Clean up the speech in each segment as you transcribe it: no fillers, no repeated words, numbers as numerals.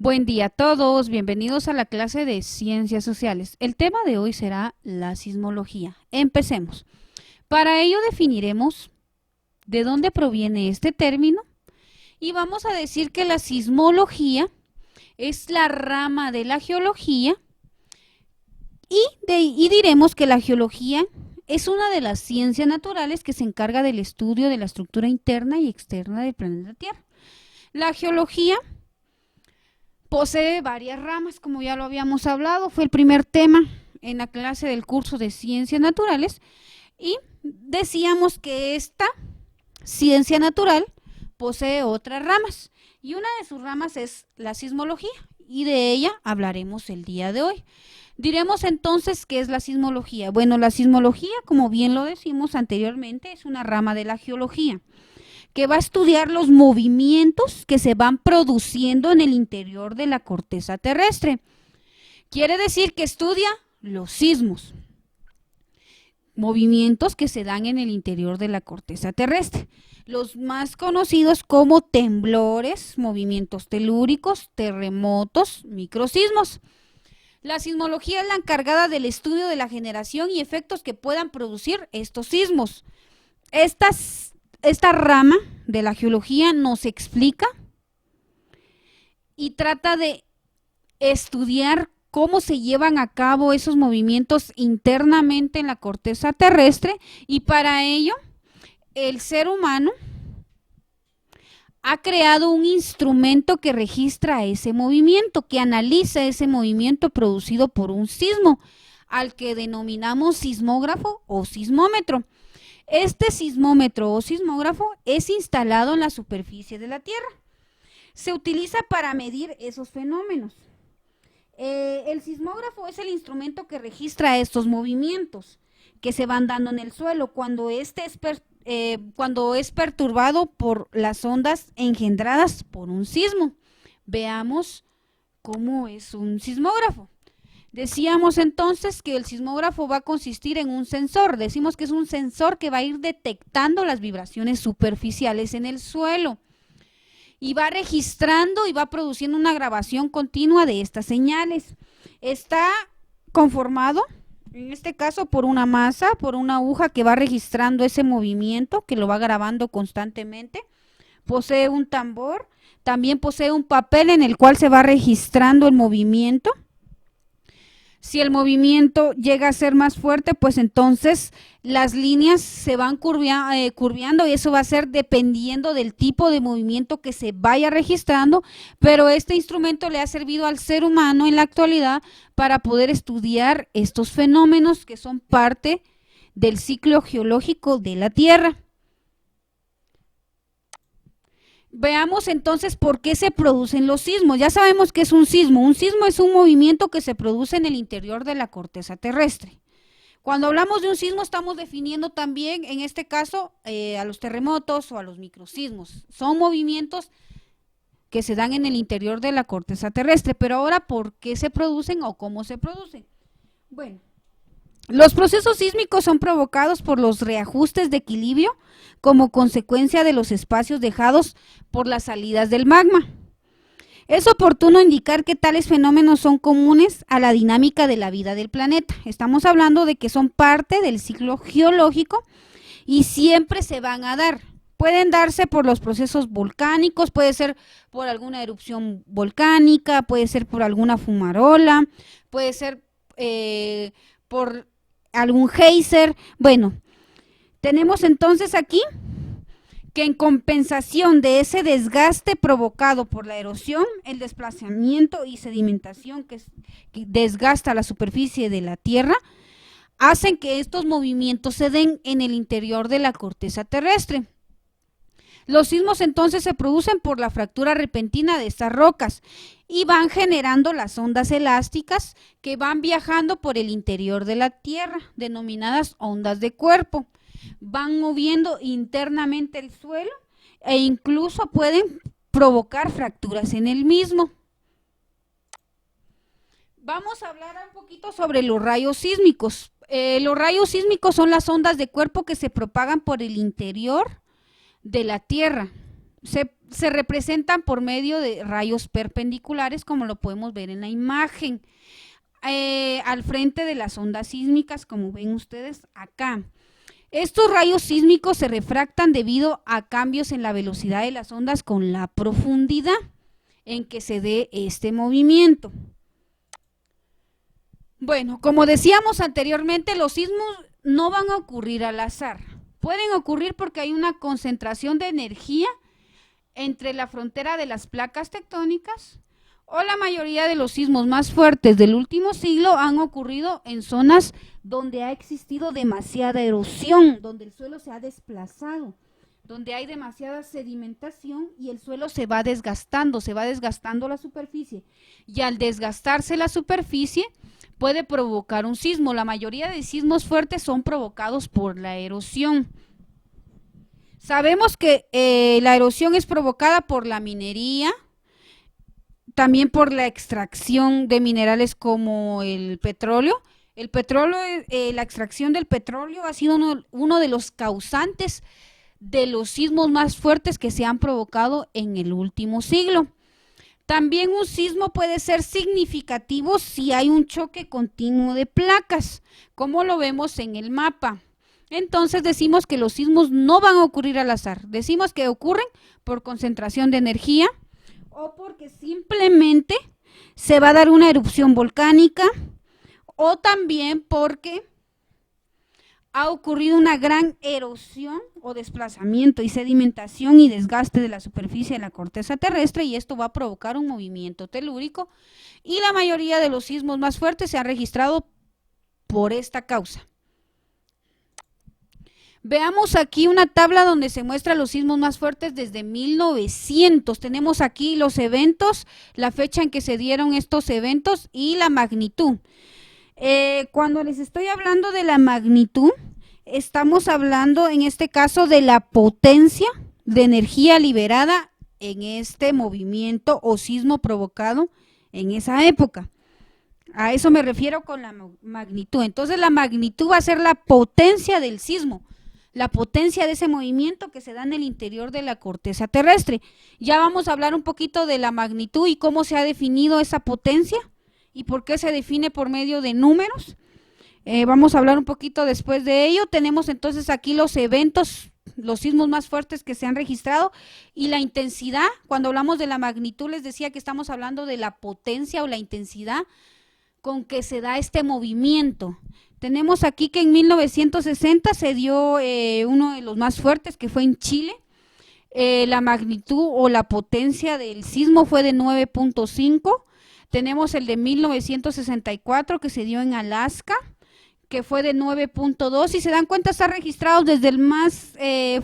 Buen día a todos, bienvenidos a la clase de Ciencias Sociales. El tema de hoy será la sismología. Empecemos. Para ello definiremos de dónde proviene este término y vamos a decir que la sismología es la rama de la geología y diremos que la geología es una de las ciencias naturales que se encarga del estudio de la estructura interna y externa del planeta Tierra. La geología posee varias ramas, como ya lo habíamos hablado, fue el primer tema en la clase del curso de Ciencias Naturales y decíamos que esta ciencia natural posee otras ramas y una de sus ramas es la sismología y de ella hablaremos el día de hoy. Diremos entonces qué es la sismología. Bueno, la sismología, como bien lo decimos anteriormente, es una rama de la geología que va a estudiar los movimientos que se van produciendo en el interior de la corteza terrestre. Quiere decir que estudia los sismos, movimientos que se dan en el interior de la corteza terrestre. Los más conocidos como temblores, movimientos telúricos, terremotos, microsismos. La sismología es la encargada del estudio de la generación y efectos que puedan producir estos sismos. Esta rama de la geología nos explica y trata de estudiar cómo se llevan a cabo esos movimientos internamente en la corteza terrestre y para ello el ser humano ha creado un instrumento que registra ese movimiento, que analiza ese movimiento producido por un sismo, al que denominamos sismógrafo o sismómetro. Este sismómetro o sismógrafo es instalado en la superficie de la Tierra. Se utiliza para medir esos fenómenos. El sismógrafo es el instrumento que registra estos movimientos que se van dando en el suelo cuando es perturbado por las ondas engendradas por un sismo. Veamos cómo es un sismógrafo. Decíamos entonces que el sismógrafo va a consistir en un sensor. Decimos que es un sensor que va a ir detectando las vibraciones superficiales en el suelo y va registrando y va produciendo una grabación continua de estas señales. Está conformado, en este caso, por una masa, por una aguja que va registrando ese movimiento, que lo va grabando constantemente. Posee un tambor, también posee un papel en el cual se va registrando el movimiento. Si el movimiento llega a ser más fuerte, pues entonces las líneas se van curveando y eso va a ser dependiendo del tipo de movimiento que se vaya registrando, pero este instrumento le ha servido al ser humano en la actualidad para poder estudiar estos fenómenos que son parte del ciclo geológico de la Tierra. Veamos entonces por qué se producen los sismos. Ya sabemos que es un sismo. Un sismo es un movimiento que se produce en el interior de la corteza terrestre. Cuando hablamos de un sismo estamos definiendo también, en este caso, a los terremotos o a los microsismos. Son movimientos que se dan en el interior de la corteza terrestre. Pero ahora, ¿por qué se producen o cómo se producen? Bueno, los procesos sísmicos son provocados por los reajustes de equilibrio como consecuencia de los espacios dejados por las salidas del magma. Es oportuno indicar que tales fenómenos son comunes a la dinámica de la vida del planeta. Estamos hablando de que son parte del ciclo geológico y siempre se van a dar. Pueden darse por los procesos volcánicos, puede ser por alguna erupción volcánica, puede ser por alguna fumarola, puede ser por algún geyser. Bueno, tenemos entonces aquí que en compensación de ese desgaste provocado por la erosión, el desplazamiento y sedimentación que desgasta la superficie de la Tierra, hacen que estos movimientos se den en el interior de la corteza terrestre. Los sismos entonces se producen por la fractura repentina de estas rocas y van generando las ondas elásticas que van viajando por el interior de la Tierra, denominadas ondas de cuerpo. Van moviendo internamente el suelo e incluso pueden provocar fracturas en el mismo. Vamos a hablar un poquito sobre los rayos sísmicos. Los rayos sísmicos son las ondas de cuerpo que se propagan por el interior de la Tierra. se representan por medio de rayos perpendiculares, como lo podemos ver en la imagen, al frente de las ondas sísmicas, como ven ustedes acá. Estos rayos sísmicos se refractan debido a cambios en la velocidad de las ondas con la profundidad en que se dé este movimiento. Bueno, como decíamos anteriormente, los sismos no van a ocurrir al azar. Pueden ocurrir porque hay una concentración de energía entre la frontera de las placas tectónicas, o la mayoría de los sismos más fuertes del último siglo han ocurrido en zonas donde ha existido demasiada erosión, donde el suelo se ha desplazado, donde hay demasiada sedimentación y el suelo se va desgastando la superficie, y al desgastarse la superficie puede provocar un sismo. La mayoría de sismos fuertes son provocados por la erosión. Sabemos que la erosión es provocada por la minería, también por la extracción de minerales como el petróleo. El petróleo, la extracción del petróleo ha sido uno de los causantes de los sismos más fuertes que se han provocado en el último siglo. También un sismo puede ser significativo si hay un choque continuo de placas, como lo vemos en el mapa. Entonces decimos que los sismos no van a ocurrir al azar. Decimos que ocurren por concentración de energía o porque simplemente se va a dar una erupción volcánica, o también porque ha ocurrido una gran erosión o desplazamiento y sedimentación y desgaste de la superficie de la corteza terrestre, y esto va a provocar un movimiento telúrico, y la mayoría de los sismos más fuertes se han registrado por esta causa. Veamos aquí una tabla donde se muestra los sismos más fuertes desde 1900. Tenemos aquí los eventos, la fecha en que se dieron estos eventos y la magnitud. Cuando les estoy hablando de la magnitud, estamos hablando en este caso de la potencia de energía liberada en este movimiento o sismo provocado en esa época. A eso me refiero con la magnitud. Entonces la magnitud va a ser la potencia del sismo, la potencia de ese movimiento que se da en el interior de la corteza terrestre. Ya vamos a hablar un poquito de la magnitud y cómo se ha definido esa potencia y por qué se define por medio de números. Vamos a hablar un poquito después de ello. Tenemos entonces aquí los eventos, los sismos más fuertes que se han registrado y la intensidad. Cuando hablamos de la magnitud les decía que estamos hablando de la potencia o la intensidad con que se da este movimiento. Tenemos aquí que en 1960 se dio uno de los más fuertes, que fue en Chile. La magnitud o la potencia del sismo fue de 9.5. Tenemos el de 1964 que se dio en Alaska, que fue de 9.2. Si se dan cuenta, está registrado desde el más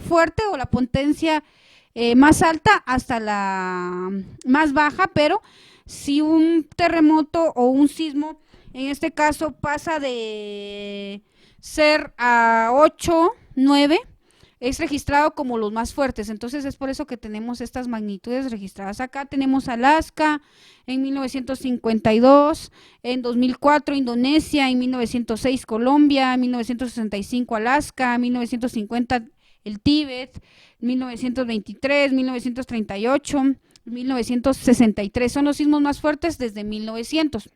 fuerte o la potencia más alta hasta la más baja, pero si un terremoto o un sismo, en este caso, pasa de ser a 8, 9, es registrado como los más fuertes. Entonces es por eso que tenemos estas magnitudes registradas acá. Tenemos Alaska en 1952, en 2004 Indonesia, en 1906 Colombia, en 1965 Alaska, en 1950 el Tíbet, 1923, 1938, 1963. Son los sismos más fuertes desde 1900.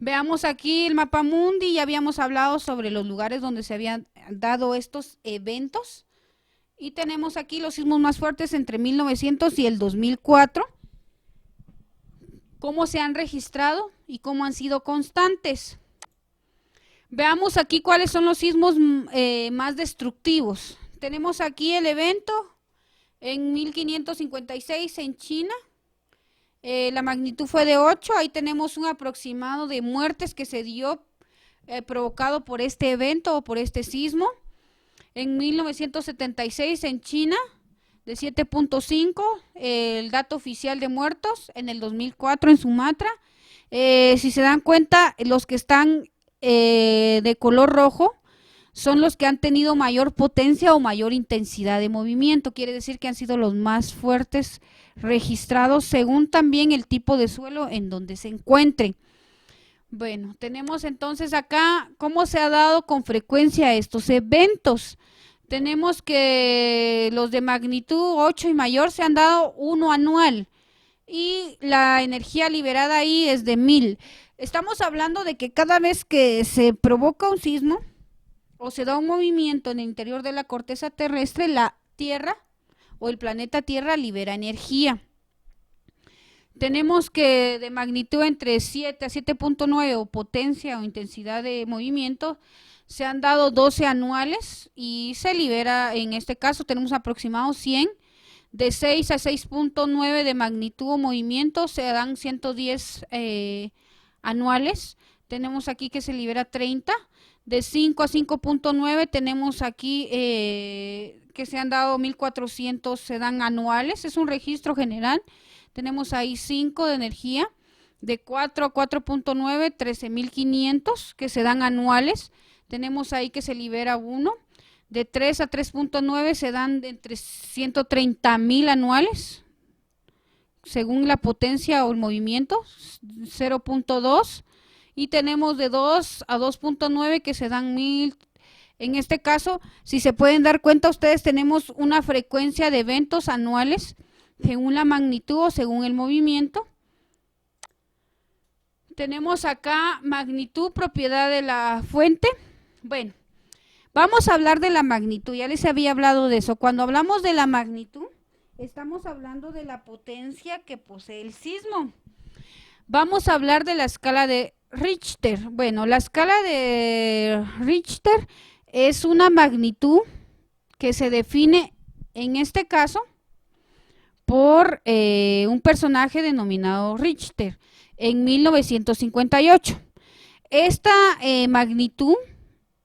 Veamos aquí el mapa mundi. Ya habíamos hablado sobre los lugares donde se habían dado estos eventos. Y tenemos aquí los sismos más fuertes entre 1900 y el 2004. Cómo se han registrado y cómo han sido constantes. Veamos aquí cuáles son los sismos más destructivos. Tenemos aquí el evento en 1556 en China. La magnitud fue de 8, ahí tenemos un aproximado de muertes que se dio provocado por este evento o por este sismo. En 1976 en China, de 7.5, el dato oficial de muertos. En el 2004 en Sumatra. Si se dan cuenta, los que están de color rojo son los que han tenido mayor potencia o mayor intensidad de movimiento. Quiere decir que han sido los más fuertes registrados según también el tipo de suelo en donde se encuentren. Bueno, tenemos entonces acá cómo se ha dado con frecuencia estos eventos. Tenemos que los de magnitud 8 y mayor se han dado uno anual y la energía liberada ahí es de 1000. Estamos hablando de que cada vez que se provoca un sismo o se da un movimiento en el interior de la corteza terrestre, la Tierra o el planeta Tierra libera energía. Tenemos que de magnitud entre 7 a 7.9 o potencia o intensidad de movimiento se han dado 12 anuales y se libera, en este caso tenemos aproximado 100. De 6 a 6.9 de magnitud o movimiento se dan 110 anuales. Tenemos aquí que se libera 30. De 5 a 5.9 tenemos aquí que se han dado 1400, se dan anuales. Es un registro general. Tenemos ahí 5 de energía. De 4 a 4.9, 13.500 que se dan anuales. Tenemos ahí que se libera 1. De 3 a 3.9 se dan entre 130.000 anuales, según la potencia o el movimiento, 0.2. Y tenemos de 2 a 2.9 que se dan 1000. En este caso, si se pueden dar cuenta ustedes, tenemos una frecuencia de eventos anuales, según la magnitud o según el movimiento. Tenemos acá magnitud, propiedad de la fuente. Bueno, vamos a hablar de la magnitud, ya les había hablado de eso. Cuando hablamos de la magnitud, estamos hablando de la potencia que posee el sismo. Vamos a hablar de la escala de Richter. Bueno, la escala de Richter es una magnitud que se define, en este caso, por un personaje denominado Richter en 1958. Esta magnitud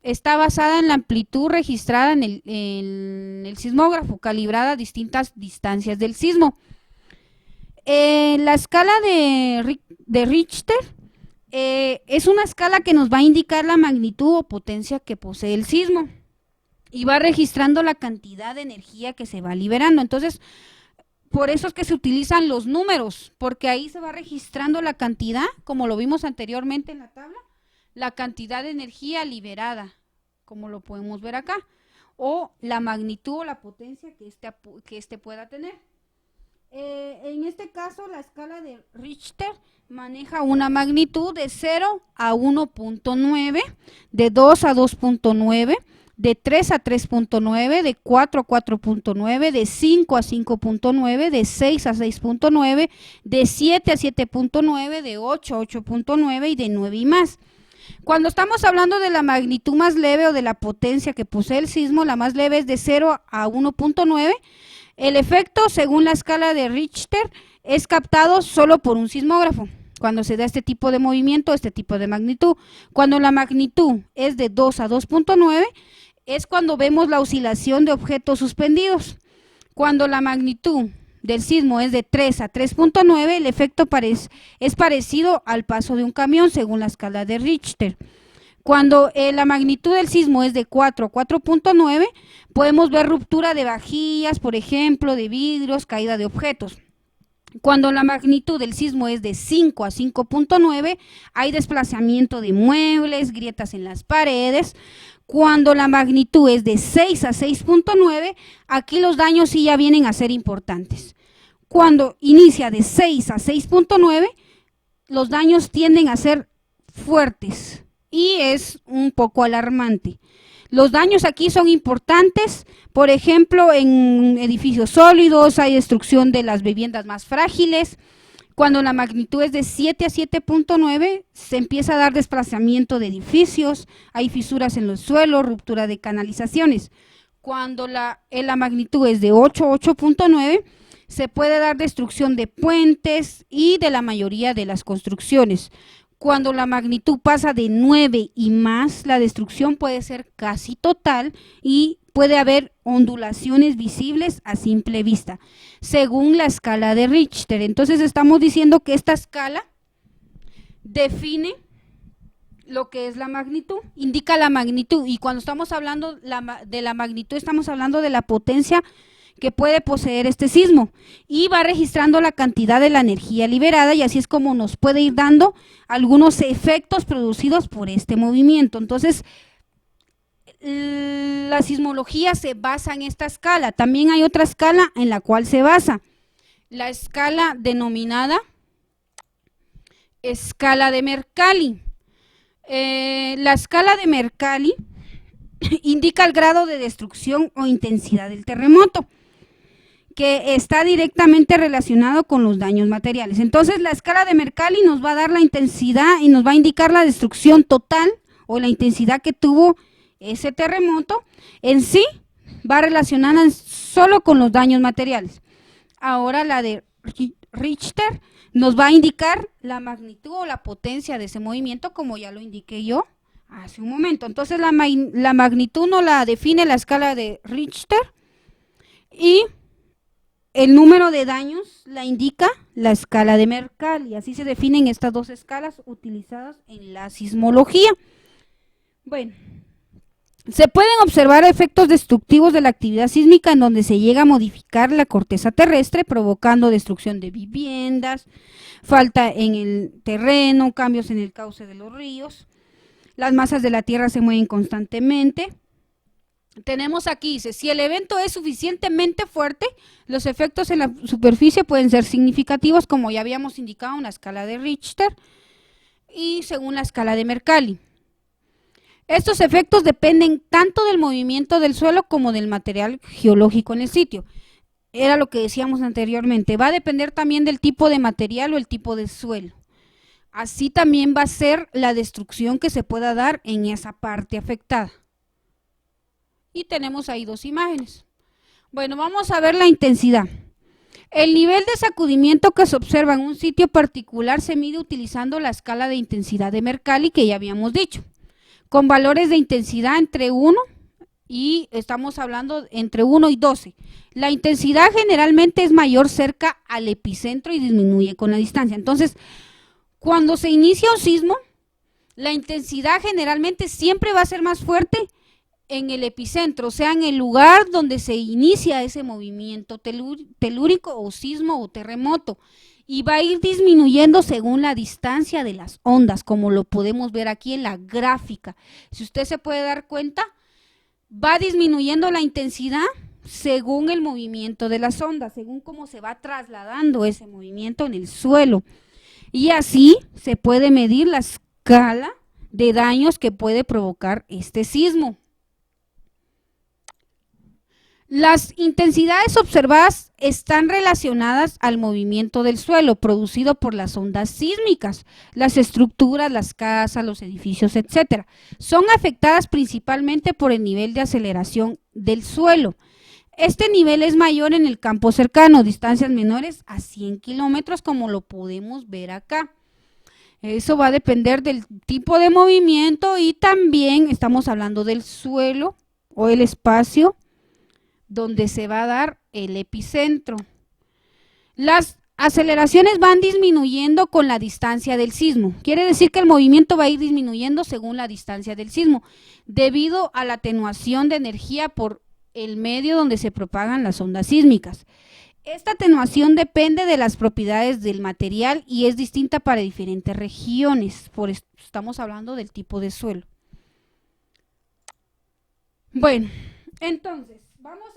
está basada en la amplitud registrada en el sismógrafo, calibrada a distintas distancias del sismo. La escala de Richter es una escala que nos va a indicar la magnitud o potencia que posee el sismo y va registrando la cantidad de energía que se va liberando. Entonces, por eso es que se utilizan los números, porque ahí se va registrando la cantidad, como lo vimos anteriormente en la tabla, la cantidad de energía liberada, como lo podemos ver acá, o la magnitud o la potencia que este pueda tener. En este caso, la escala de Richter maneja una magnitud de 0 a 1.9, de 2 a 2.9, de 3 a 3.9, de 4 a 4.9, de 5 a 5.9, de 6 a 6.9, de 7 a 7.9, de 8 a 8.9 y de 9 y más. Cuando estamos hablando de la magnitud más leve o de la potencia que posee el sismo, la más leve es de 0 a 1.9. El efecto, según la escala de Richter, es captado solo por un sismógrafo cuando se da este tipo de movimiento, este tipo de magnitud. Cuando la magnitud es de 2 a 2.9, es cuando vemos la oscilación de objetos suspendidos. Cuando la magnitud del sismo es de 3 a 3.9, el efecto es parecido al paso de un camión, según la escala de Richter. Cuando la magnitud del sismo es de 4 a 4.9, podemos ver ruptura de vajillas, por ejemplo, de vidrios, caída de objetos. Cuando la magnitud del sismo es de 5 a 5.9, hay desplazamiento de muebles, grietas en las paredes. Cuando la magnitud es de 6 a 6.9, aquí los daños sí ya vienen a ser importantes. Cuando inicia de 6 a 6.9, los daños tienden a ser fuertes y es un poco alarmante. Los daños aquí son importantes, por ejemplo, en edificios sólidos hay destrucción de las viviendas más frágiles. Cuando la magnitud es de 7 a 7.9, se empieza a dar desplazamiento de edificios, hay fisuras en los suelos, ruptura de canalizaciones. Cuando la magnitud es de 8 a 8.9, se puede dar destrucción de puentes y de la mayoría de las construcciones. Cuando la magnitud pasa de 9 y más, la destrucción puede ser casi total y puede haber ondulaciones visibles a simple vista, según la escala de Richter. Entonces estamos diciendo que esta escala define lo que es la magnitud, indica la magnitud, y cuando estamos hablando de la magnitud, estamos hablando de la potencia que puede poseer este sismo y va registrando la cantidad de la energía liberada, y así es como nos puede ir dando algunos efectos producidos por este movimiento. Entonces, la sismología se basa en esta escala. También hay otra escala en la cual se basa, la escala denominada escala de Mercalli. La escala de Mercalli indica el grado de destrucción o intensidad del terremoto, que está directamente relacionado con los daños materiales. Entonces, la escala de Mercalli nos va a dar la intensidad y nos va a indicar la destrucción total o la intensidad que tuvo ese terremoto. En sí, va relacionada solo con los daños materiales. Ahora, la de Richter nos va a indicar la magnitud o la potencia de ese movimiento, como ya lo indiqué yo hace un momento. Entonces, la magnitud nos la define la escala de Richter y el número de daños la indica la escala de Mercalli. Así se definen estas dos escalas utilizadas en la sismología. Bueno, se pueden observar efectos destructivos de la actividad sísmica en donde se llega a modificar la corteza terrestre, provocando destrucción de viviendas, falta en el terreno, cambios en el cauce de los ríos. Las masas de la tierra se mueven constantemente. Tenemos aquí, dice, si el evento es suficientemente fuerte, los efectos en la superficie pueden ser significativos, como ya habíamos indicado en la escala de Richter y según la escala de Mercalli. Estos efectos dependen tanto del movimiento del suelo como del material geológico en el sitio. Era lo que decíamos anteriormente, va a depender también del tipo de material o el tipo de suelo. Así también va a ser la destrucción que se pueda dar en esa parte afectada. Y tenemos ahí dos imágenes. Bueno, vamos a ver la intensidad. El nivel de sacudimiento que se observa en un sitio particular se mide utilizando la escala de intensidad de Mercalli que ya habíamos dicho, con valores de intensidad entre 1 y estamos hablando entre 1 y 12. La intensidad generalmente es mayor cerca al epicentro y disminuye con la distancia. Entonces, cuando se inicia un sismo, la intensidad generalmente siempre va a ser más fuerte en el epicentro, o sea, en el lugar donde se inicia ese movimiento telúrico o sismo o terremoto, y va a ir disminuyendo según la distancia de las ondas, como lo podemos ver aquí en la gráfica. Si usted se puede dar cuenta, va disminuyendo la intensidad según el movimiento de las ondas, según cómo se va trasladando ese movimiento en el suelo. Y así se puede medir la escala de daños que puede provocar este sismo. Las intensidades observadas están relacionadas al movimiento del suelo producido por las ondas sísmicas, las estructuras, las casas, los edificios, etc. Son afectadas principalmente por el nivel de aceleración del suelo. Este nivel es mayor en el campo cercano, distancias menores a 100 kilómetros, como lo podemos ver acá. Eso va a depender del tipo de movimiento y también estamos hablando del suelo o el espacio donde se va a dar el epicentro. Las aceleraciones van disminuyendo con la distancia del sismo. Quiere decir que el movimiento va a ir disminuyendo según la distancia del sismo, debido a la atenuación de energía por el medio donde se propagan las ondas sísmicas. Esta atenuación depende de las propiedades del material y es distinta para diferentes regiones. Estamos hablando del tipo de suelo. Bueno, entonces, vamos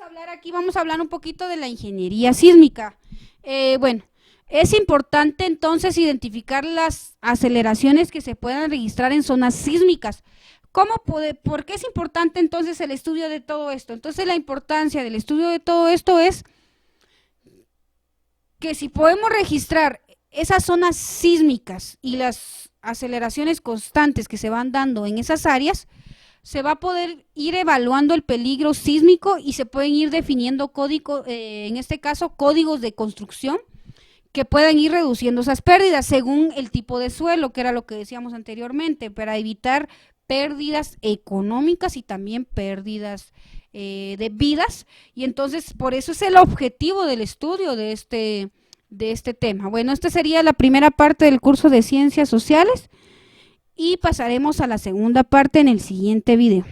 a hablar un poquito de la ingeniería sísmica. Bueno, es importante entonces identificar las aceleraciones que se puedan registrar en zonas sísmicas. ¿Por qué es importante entonces el estudio de todo esto? Entonces, la importancia del estudio de todo esto es que si podemos registrar esas zonas sísmicas y las aceleraciones constantes que se van dando en esas áreas, se va a poder ir evaluando el peligro sísmico y se pueden ir definiendo códigos, en este caso códigos de construcción que puedan ir reduciendo esas pérdidas según el tipo de suelo, que era lo que decíamos anteriormente, para evitar pérdidas económicas y también pérdidas de vidas. Y entonces por eso es el objetivo del estudio de este tema. Bueno, esta sería la primera parte del curso de Ciencias Sociales y pasaremos a la segunda parte en el siguiente video.